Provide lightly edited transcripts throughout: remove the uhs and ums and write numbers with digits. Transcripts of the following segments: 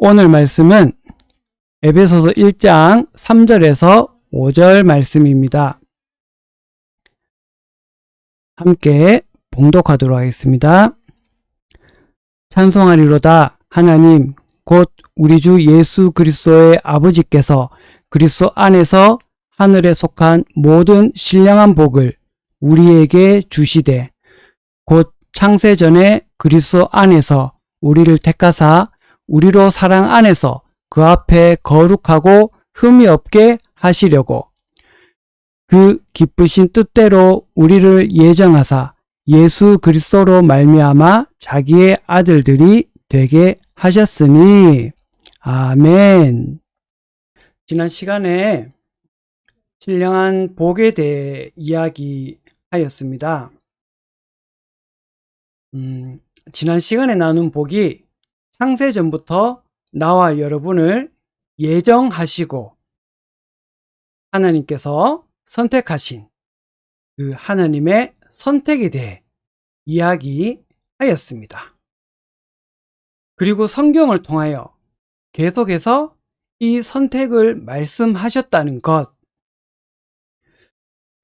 오늘 말씀은 에베소서 1장 3절에서 5절 말씀입니다. 함께 봉독하도록 하겠습니다. 찬송하리로다 하나님 곧 우리 주 예수 그리스도의 아버지께서 그리스도 안에서 하늘에 속한 모든 신령한 복을 우리에게 주시되 곧 창세 전에 그리스도 안에서 우리를 택하사 우리로 사랑 안에서 그 앞에 거룩하고 흠이 없게 하시려고 그 기쁘신 뜻대로 우리를 예정하사 예수 그리스도로 말미암아 자기의 아들들이 되게 하셨으니 아멘. 지난 시간에 신령한 복에 대해 이야기하였습니다. 지난 시간에 나눈 복이 창세전부터 나와 여러분을 예정하시고 하나님께서 선택하신 그 하나님의 선택에 대해 이야기하였습니다. 그리고 성경을 통하여 계속해서 이 선택을 말씀하셨다는 것.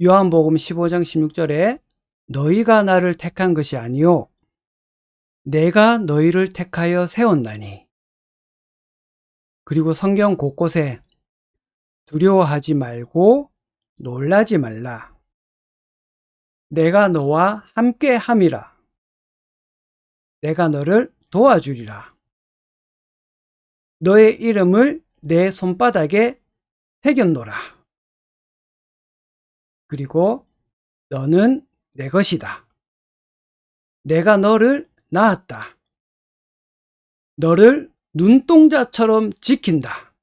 요한복음 15장 16절에 너희가 나를 택한 것이 아니요 내가 너희를 택하여 세웠나니. 그리고 성경 곳곳에 두려워하지 말고 놀라지 말라. 내가 너와 함께 함이라. 내가 너를 도와주리라. 너의 이름을 내 손바닥에 새겼노라. 그리고 너는 내 것이다. 내가 너를 낳았다. 너를 눈동자처럼 지킨다.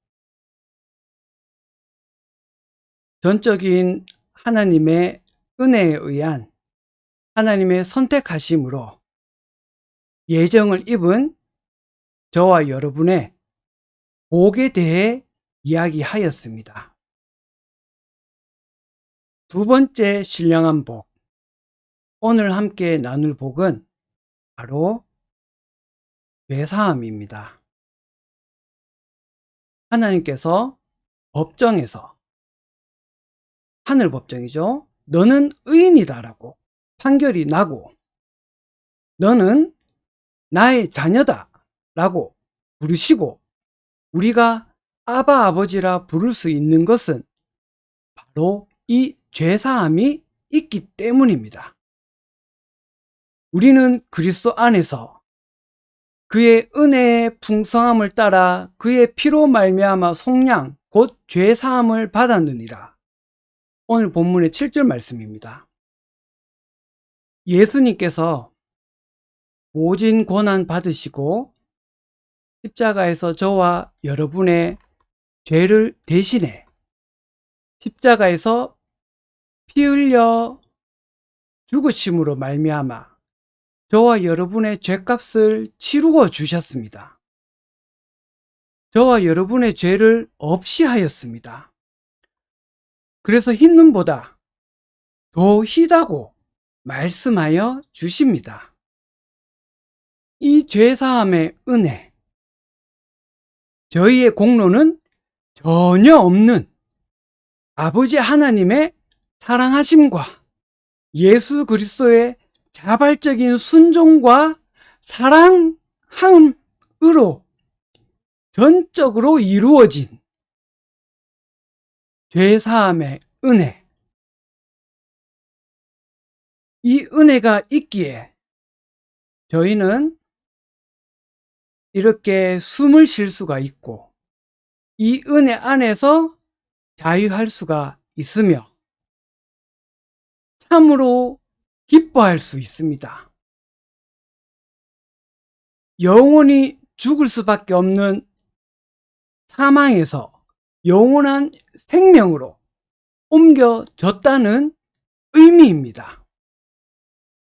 전적인 하나님의 은혜에 의한 하나님의 선택하심으로 예정을 입은 저와 여러분의 복에 대해 이야기하였습니다. 두 번째 신령한 복, 오늘 함께 나눌 복은 바로 죄사함입니다. 하나님께서 법정에서, 하늘 법정이죠. 너는 의인이다라고 판결이 나고 너는 나의 자녀다 라고 부르시고 우리가 아바 아버지라 부를 수 있는 것은 바로 이 죄사함이 있기 때문입니다. 우리는 그리스도 안에서 그의 은혜의 풍성함을 따라 그의 피로 말미암아 속량 곧 죄사함을 받았느니라. 오늘 본문의 7절 말씀입니다. 예수님께서 모진 고난 받으시고 십자가에서 저와 여러분의 죄를 대신해 십자가에서 피 흘려 죽으심으로 말미암아 저와 여러분의 죄값을 치루어 주셨습니다. 저와 여러분의 죄를 없이 하였습니다. 그래서 흰 눈보다 더 희다고 말씀하여 주십니다. 이 죄사함의 은혜, 저희의 공로는 전혀 없는 아버지 하나님의 사랑하심과 예수 그리스도의 자발적인 순종과 사랑함으로 전적으로 이루어진 죄사함의 은혜. 이 은혜가 있기에 저희는 이렇게 숨을 쉴 수가 있고 이 은혜 안에서 자유할 수가 있으며 참으로 기뻐할 수 있습니다. 영원히 죽을 수밖에 없는 사망에서 영원한 생명으로 옮겨졌다는 의미입니다.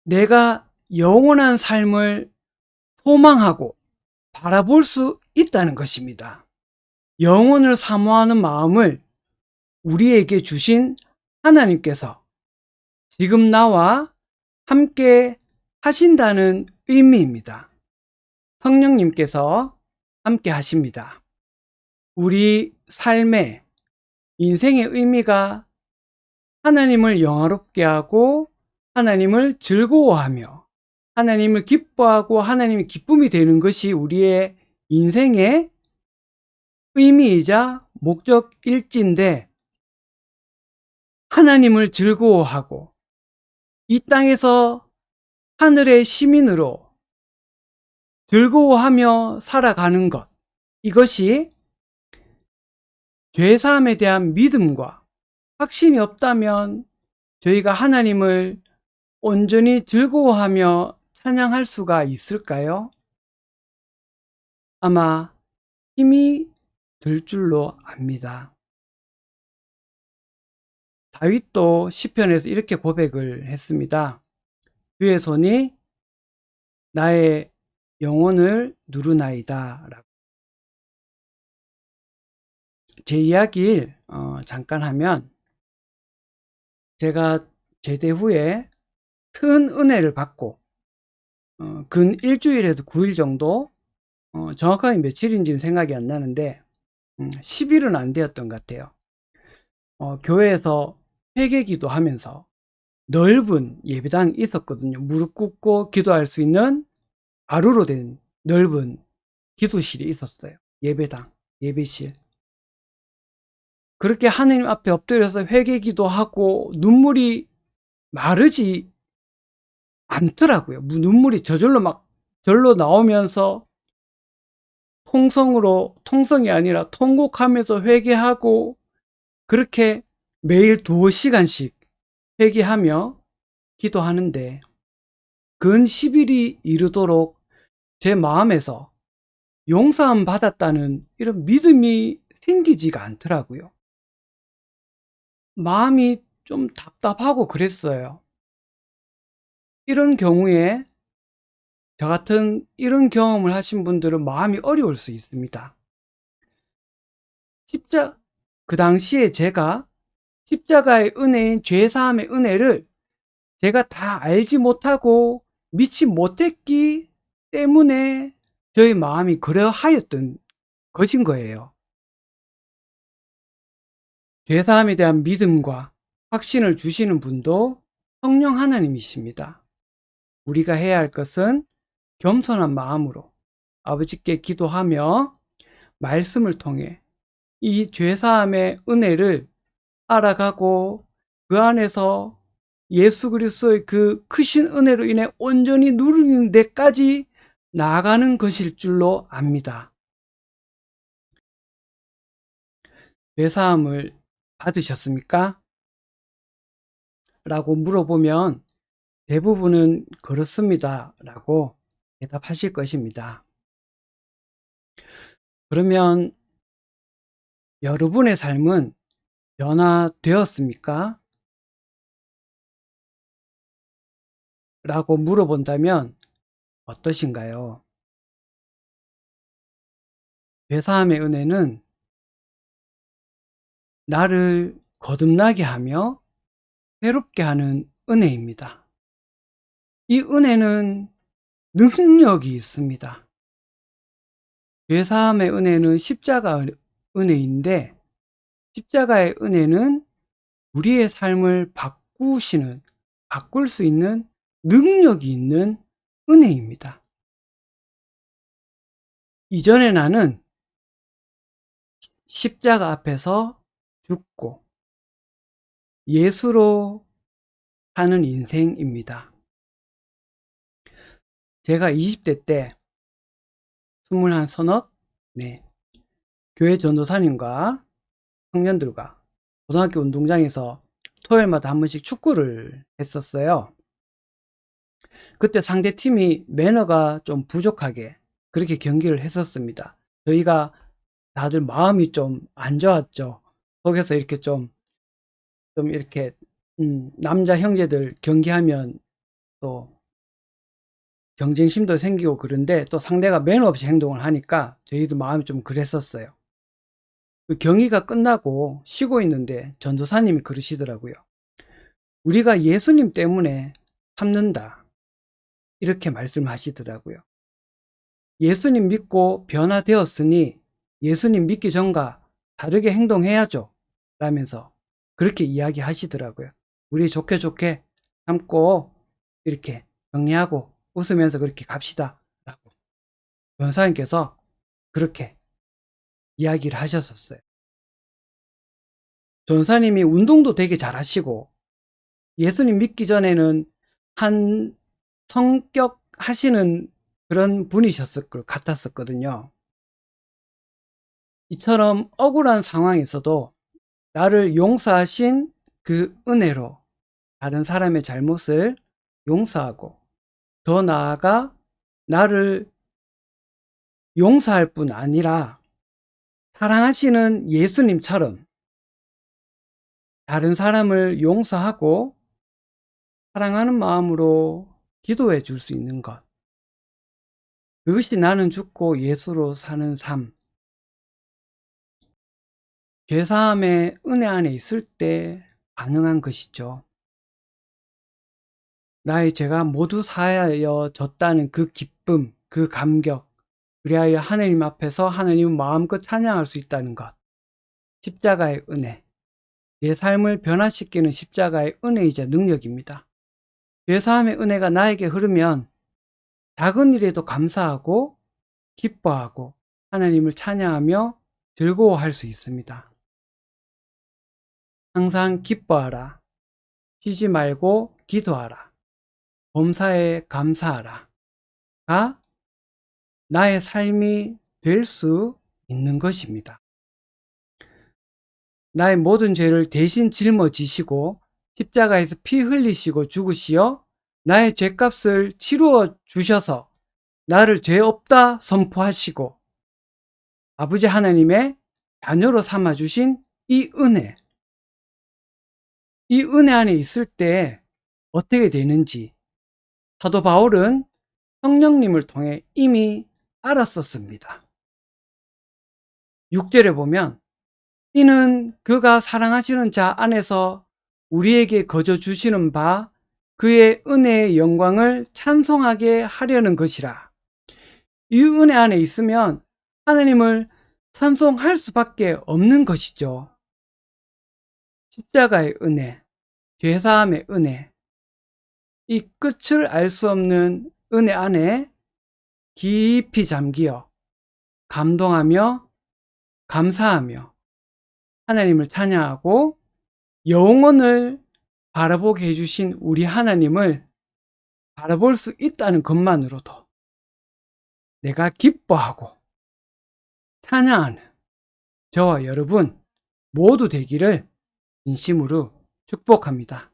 내가 영원한 삶을 소망하고 바라볼 수 있다는 것입니다. 영혼을 사모하는 마음을 우리에게 주신 하나님께서 지금 나와 함께 하신다는 의미입니다. 성령님께서 함께 하십니다. 우리 삶의 인생의 의미가 하나님을 영화롭게 하고 하나님을 즐거워하며 하나님을 기뻐하고 하나님의 기쁨이 되는 것이 우리의 인생의 의미이자 목적일지인데, 하나님을 즐거워하고 이 땅에서 하늘의 시민으로 즐거워하며 살아가는 것, 이것이 죄사함에 대한 믿음과 확신이 없다면 저희가 하나님을 온전히 즐거워하며 찬양할 수가 있을까요? 아마 힘이 들 줄로 압니다. 다윗도 시편에서 이렇게 고백을 했습니다. 주의 손이 나의 영혼을 누르나이다 라고. 제 이야기를 잠깐 하면, 제가 제대 후에 큰 은혜를 받고 근 일주일에서 9일 정도, 정확하게 며칠인지는 생각이 안 나는데 10일은 안 되었던 것 같아요. 교회에서 회개기도 하면서 넓은 예배당이 있었거든요. 무릎 꿇고 기도할 수 있는 가루로 된 넓은 기도실이 있었어요. 예배당, 예배실. 그렇게 하나님 앞에 엎드려서 회개기도하고 눈물이 마르지 않더라고요. 눈물이 저절로 막 절로 나오면서 통성이 아니라 통곡하면서 회개하고, 그렇게 매일 2시간씩 회개하며 기도하는데 근 10일이 이르도록 제 마음에서 용서함 받았다는 이런 믿음이 생기지가 않더라고요. 마음이 좀 답답하고 그랬어요. 이런 경우에 저 같은 이런 경험을 하신 분들은 마음이 어려울 수 있습니다. 그 당시에 제가 십자가의 은혜인 죄사함의 은혜를 제가 다 알지 못하고 믿지 못했기 때문에 저희 마음이 그러하였던 것인 거예요. 죄사함에 대한 믿음과 확신을 주시는 분도 성령 하나님이십니다. 우리가 해야 할 것은 겸손한 마음으로 아버지께 기도하며 말씀을 통해 이 죄사함의 은혜를 알아가고 그 안에서 예수 그리스도의 그 크신 은혜로 인해 온전히 누리는 데까지 나아가는 것일 줄로 압니다. 죄사함을 받으셨습니까? 라고 물어보면 대부분은 그렇습니다 라고 대답하실 것입니다. 그러면 여러분의 삶은 변화되었습니까? 라고 물어본다면 어떠신가요? 죄사함의 은혜는 나를 거듭나게 하며 새롭게 하는 은혜입니다. 이 은혜는 능력이 있습니다. 죄사함의 은혜는 십자가 은혜인데, 십자가의 은혜는 우리의 삶을 바꿀 수 있는 능력이 있는 은혜입니다. 이전에 나는 십자가 앞에서 죽고 예수로 사는 인생입니다. 제가 20대 때 21, 교회 전도사님과 청년들과 고등학교 운동장에서 토요일마다 한 번씩 축구를 했었어요. 그때 상대팀이 매너가 좀 부족하게 그렇게 경기를 했었습니다. 저희가 다들 마음이 좀 안 좋았죠. 거기서 이렇게 좀 이렇게 남자 형제들 경기하면 또 경쟁심도 생기고 그런데, 또 상대가 매너 없이 행동을 하니까 저희도 마음이 좀 그랬었어요. 그 경기가 끝나고 쉬고 있는데 전도사님이 그러시더라고요. 우리가 예수님 때문에 참는다, 이렇게 말씀하시더라고요. 예수님 믿고 변화되었으니 예수님 믿기 전과 다르게 행동해야죠. 라면서 그렇게 이야기하시더라고요. 우리 좋게 좋게 참고 이렇게 정리하고 웃으면서 그렇게 갑시다. 라고 변사님께서 그렇게 이야기를 하셨었어요. 전사님이 운동도 되게 잘하시고 예수님 믿기 전에는 한 성격 하시는 그런 분이셨을 것 같았었거든요. 이처럼 억울한 상황에서도 나를 용서하신 그 은혜로 다른 사람의 잘못을 용서하고 더 나아가 나를 용서할 뿐 아니라 사랑하시는 예수님처럼 다른 사람을 용서하고 사랑하는 마음으로 기도해 줄 수 있는 것. 그것이 나는 죽고 예수로 사는 삶. 죄사함의 은혜 안에 있을 때 가능한 것이죠. 나의 죄가 모두 사하여졌다는 그 기쁨, 그 감격, 그리하여 하느님 앞에서 하느님을 마음껏 찬양할 수 있다는 것. 십자가의 은혜. 내 삶을 변화시키는 십자가의 은혜이자 능력입니다. 죄사함의 은혜가 나에게 흐르면 작은 일에도 감사하고 기뻐하고 하나님을 찬양하며 즐거워할 수 있습니다. 항상 기뻐하라. 쉬지 말고 기도하라. 범사에 감사하라. 가 나의 삶이 될 수 있는 것입니다. 나의 모든 죄를 대신 짊어지시고 십자가에서 피 흘리시고 죽으시어 나의 죄값을 치루어 주셔서 나를 죄 없다 선포하시고 아버지 하나님의 자녀로 삼아주신 이 은혜 안에 있을 때 어떻게 되는지 사도 바울은 성령님을 통해 이미 알았었습니다. 6절에 보면 이는 그가 사랑하시는 자 안에서 우리에게 거저 주시는 바 그의 은혜의 영광을 찬송하게 하려는 것이라. 이 은혜 안에 있으면 하나님을 찬송할 수밖에 없는 것이죠. 십자가의 은혜, 죄사함의 은혜, 이 끝을 알 수 없는 은혜 안에 깊이 잠기어 감동하며 감사하며 하나님을 찬양하고 영원을 바라보게 해주신 우리 하나님을 바라볼 수 있다는 것만으로도 내가 기뻐하고 찬양하는 저와 여러분 모두 되기를 진심으로 축복합니다.